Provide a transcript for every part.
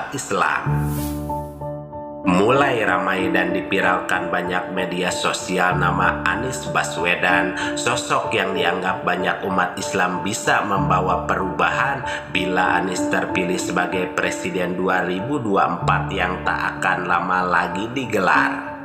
umat Islam. Mulai ramai dan dipiralkan banyak media sosial nama Anies Baswedan, sosok yang dianggap banyak umat Islam bisa membawa perubahan bila Anies terpilih sebagai Presiden 2024 yang tak akan lama lagi digelar.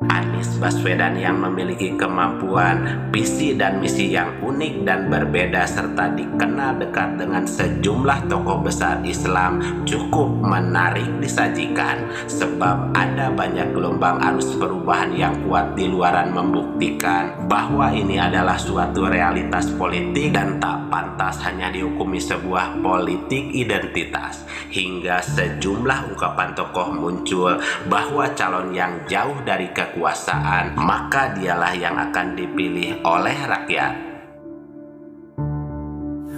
Anies Baswedan yang memiliki kemampuan, visi dan misi yang unik dan berbeda serta dikenal dekat dengan sejumlah tokoh besar Islam cukup menarik disajikan sebab ada banyak gelombang arus perubahan yang kuat di luaran membuktikan bahwa ini adalah suatu realitas politik dan tak pantas hanya dihukumi sebuah politik identitas. Hingga sejumlah ungkapan tokoh muncul bahwa calon yang jauh dari kekuasaan maka dialah yang akan dipilih oleh rakyat.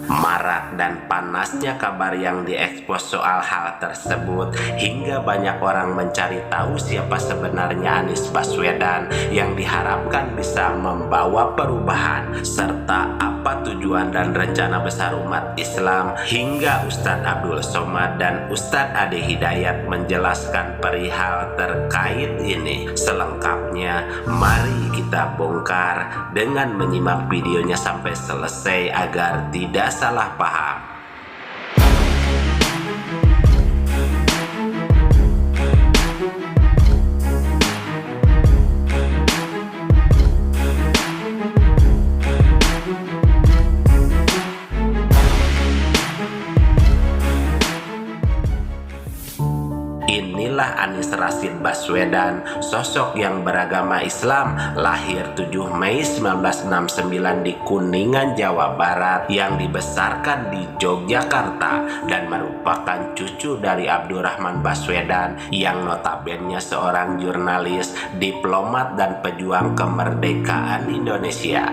Marak dan panasnya kabar yang diekspos soal hal tersebut hingga banyak orang mencari tahu siapa sebenarnya Anies Baswedan yang diharapkan bisa membawa perubahan serta apa tujuan dan rencana besar umat Islam, hingga Ustadz Abdul Somad dan Ustadz Ade Hidayat menjelaskan perihal terkait ini. Selengkapnya mari kita bongkar dengan menyimak videonya sampai selesai agar tidak salah paham. Inilah Anies Rashid Baswedan, sosok yang beragama Islam, lahir 7 Mei 1969 di Kuningan, Jawa Barat, yang dibesarkan di Yogyakarta dan merupakan cucu dari Abdurrahman Baswedan yang notabene seorang jurnalis, diplomat dan pejuang kemerdekaan Indonesia.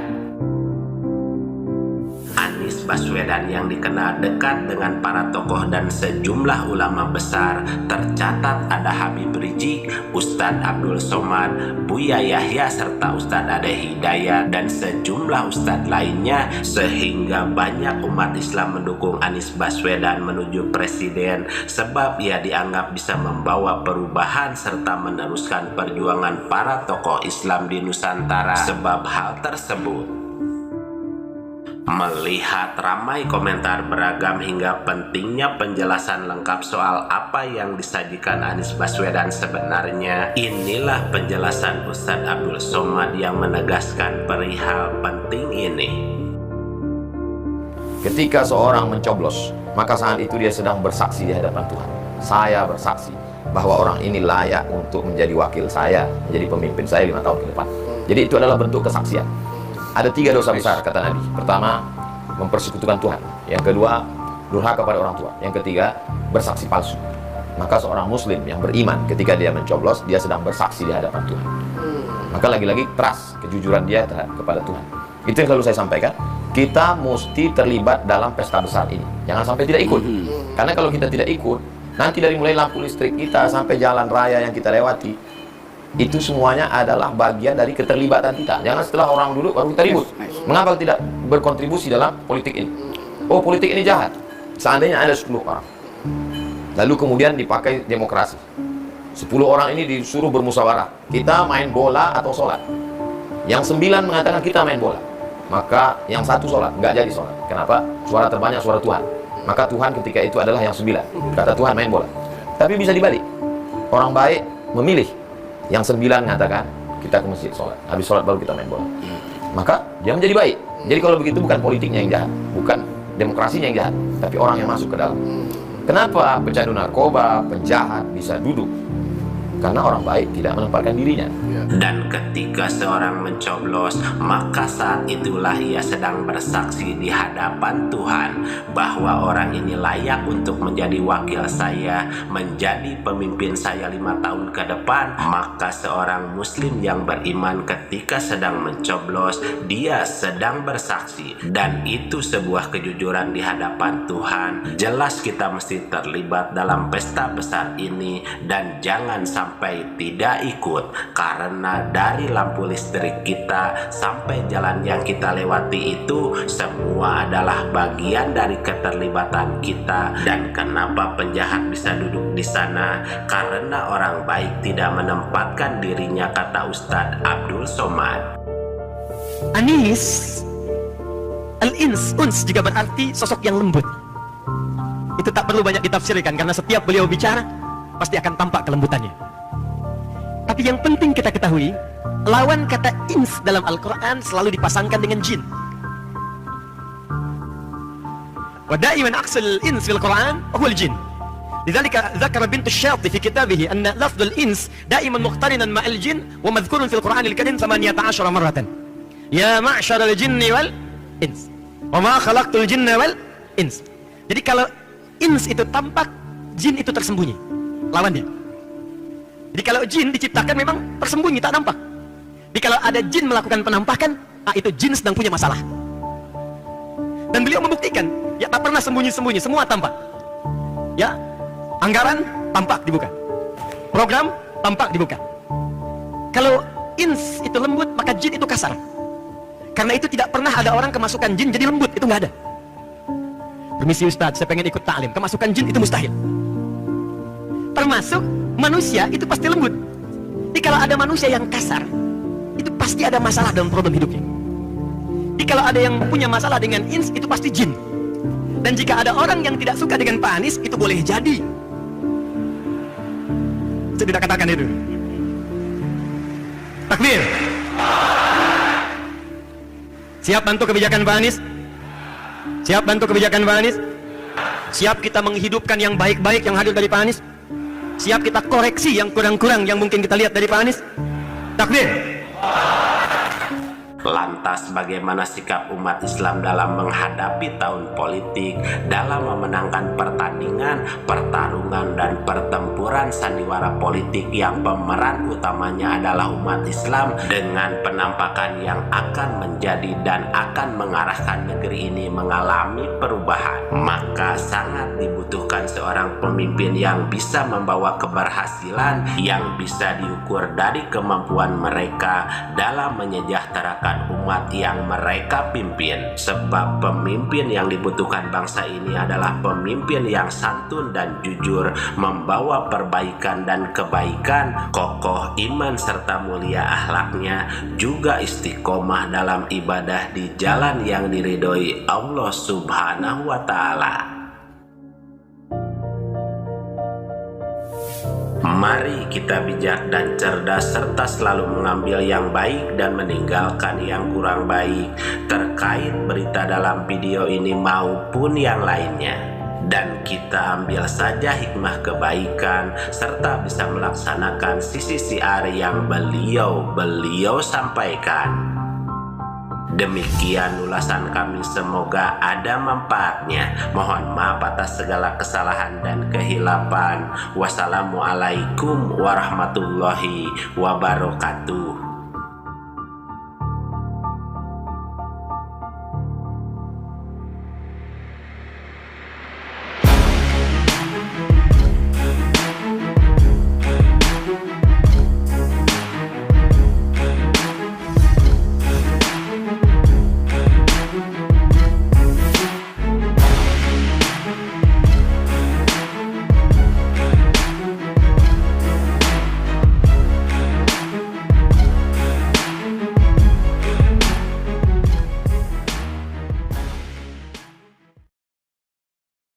Anies Baswedan yang dikenal dekat dengan para tokoh dan sejumlah ulama besar, tercatat ada Habib Rizik, Ustadz Abdul Somad, Buya Yahya serta Ustadz Ade Hidayat dan sejumlah ustadz lainnya, sehingga banyak umat Islam mendukung Anies Baswedan menuju presiden sebab ia dianggap bisa membawa perubahan serta meneruskan perjuangan para tokoh Islam di Nusantara. Sebab hal tersebut, melihat ramai komentar beragam hingga pentingnya penjelasan lengkap soal apa yang disajikan Anies Baswedan sebenarnya, inilah penjelasan Ustadz Abdul Somad yang menegaskan perihal penting ini. Ketika seorang mencoblos, maka saat itu dia sedang bersaksi di hadapan Tuhan. Saya bersaksi bahwa orang ini layak untuk menjadi wakil saya, menjadi pemimpin saya 5 tahun ke depan. Jadi itu adalah bentuk kesaksian. Ada 3 dosa besar kata Nabi. Pertama, mempersekutukan Tuhan. Yang kedua, durhaka pada orang tua. Yang ketiga, bersaksi palsu. Maka seorang muslim yang beriman ketika dia mencoblos, dia sedang bersaksi di hadapan Tuhan. Maka lagi-lagi trust, kejujuran dia kepada Tuhan. Itu yang selalu saya sampaikan. Kita mesti terlibat dalam pesta besar ini. Jangan sampai tidak ikut. Karena kalau kita tidak ikut, nanti dari mulai lampu listrik kita sampai jalan raya yang kita lewati, itu semuanya adalah bagian dari keterlibatan kita. Jangan setelah orang duduk baru kita ribut. Mengapa tidak berkontribusi dalam politik ini? Oh, politik ini jahat. Seandainya ada 10 orang, lalu kemudian dipakai demokrasi, 10 orang ini disuruh bermusyawarah, kita main bola atau sholat. Yang 9 mengatakan kita main bola, maka yang 1 sholat, nggak jadi sholat. Kenapa? Suara terbanyak suara Tuhan. Maka Tuhan ketika itu adalah yang 9. Kata Tuhan main bola. Tapi bisa dibalik. Orang baik memilih. Yang 9 mengatakan kita ke masjid sholat, habis sholat baru kita main bola. Maka dia menjadi baik. Jadi kalau begitu bukan politiknya yang jahat, bukan demokrasinya yang jahat, tapi orang yang masuk ke dalam. Kenapa pecandu narkoba, penjahat bisa duduk? Karena orang baik tidak menempatkan dirinya. Dan ketika seorang mencoblos, maka saat itulah ia sedang bersaksi di hadapan Tuhan bahwa orang ini layak untuk menjadi wakil saya, menjadi pemimpin saya 5 tahun ke depan. Maka seorang muslim yang beriman ketika sedang mencoblos, dia sedang bersaksi. Dan itu sebuah kejujuran di hadapan Tuhan. Jelas kita mesti terlibat dalam pesta besar ini dan jangan sampai sampai tidak ikut, karena dari lampu listrik kita sampai jalan yang kita lewati itu semua adalah bagian dari keterlibatan kita. Dan kenapa penjahat bisa duduk di sana? Karena orang baik tidak menempatkan dirinya, kata Ustadz Abdul Somad. Anis, uns juga berarti sosok yang lembut. Itu tak perlu banyak ditafsirkan, karena setiap beliau bicara pasti akan tampak kelembutannya. Tapi yang penting kita ketahui, lawan kata ins dalam Al-Quran selalu dipasangkan dengan jin. Wa da'iman aqsal ins fil Quran huwa al-jin. Lidzalika dzakara bintu Syati fi kitabih anna lafdul ins da'iman muqtarinan ma'al jin wa madhkurun fil Quranil Karim 18 marratan. Ya ma'syaral jinni wal ins. Wa ma khalaqtul jinna wal ins. Jadi kalau ins itu tampak, jin itu tersembunyi lawannya. Jadi kalau jin diciptakan memang tersembunyi, tak nampak. Jadi kalau ada jin melakukan penampakan, itu jin sedang punya masalah. Dan beliau membuktikan, ya tak pernah sembunyi-sembunyi, semua tampak. Ya, anggaran tampak dibuka, program tampak dibuka. Kalau ins itu lembut, maka jin itu kasar. Karena itu tidak pernah ada orang kemasukan jin jadi lembut, itu nggak ada. Permisi Ustadz, saya pengen ikut ta'lim. Kemasukan jin itu mustahil. Termasuk manusia itu pasti lembut. Jadi kalau ada manusia yang kasar, itu pasti ada masalah dalam problem hidupnya. Jadi kalau ada yang punya masalah dengan ins, itu pasti jin. Dan jika ada orang yang tidak suka dengan Pak Anies, itu boleh jadi. Saya tidak katakan itu. Takbir. Siap bantu kebijakan Pak Anies? Siap bantu kebijakan Pak Anies? Siap kita menghidupkan yang baik-baik yang hadir dari Pak Anies? Siap kita koreksi yang kurang-kurang yang mungkin kita lihat dari Pak Anies? Takbir. Lantas bagaimana sikap umat Islam dalam menghadapi tahun politik, dalam memenangkan pertandingan, pertarungan, dan pertempuran sandiwara politik yang pemeran utamanya adalah umat Islam, dengan penampakan yang akan menjadi dan akan mengarahkan negeri ini mengalami perubahan? Maka sangat dibutuhkan seorang pemimpin yang bisa membawa keberhasilan yang bisa diukur dari kemampuan mereka dalam menyejahterakan umat yang mereka pimpin. Sebab pemimpin yang dibutuhkan bangsa ini adalah pemimpin yang santun dan jujur, membawa perbaikan dan kebaikan, kokoh iman serta mulia akhlaknya, juga istiqomah dalam ibadah di jalan yang diridhoi Allah Subhanahu wa Ta'ala. Mari kita bijak dan cerdas serta selalu mengambil yang baik dan meninggalkan yang kurang baik terkait berita dalam video ini maupun yang lainnya. Dan kita ambil saja hikmah kebaikan serta bisa melaksanakan sisi siar yang beliau sampaikan. Demikian ulasan kami, semoga ada manfaatnya. Mohon maaf atas segala kesalahan dan kehilapan. Wassalamualaikum warahmatullahi wabarakatuh.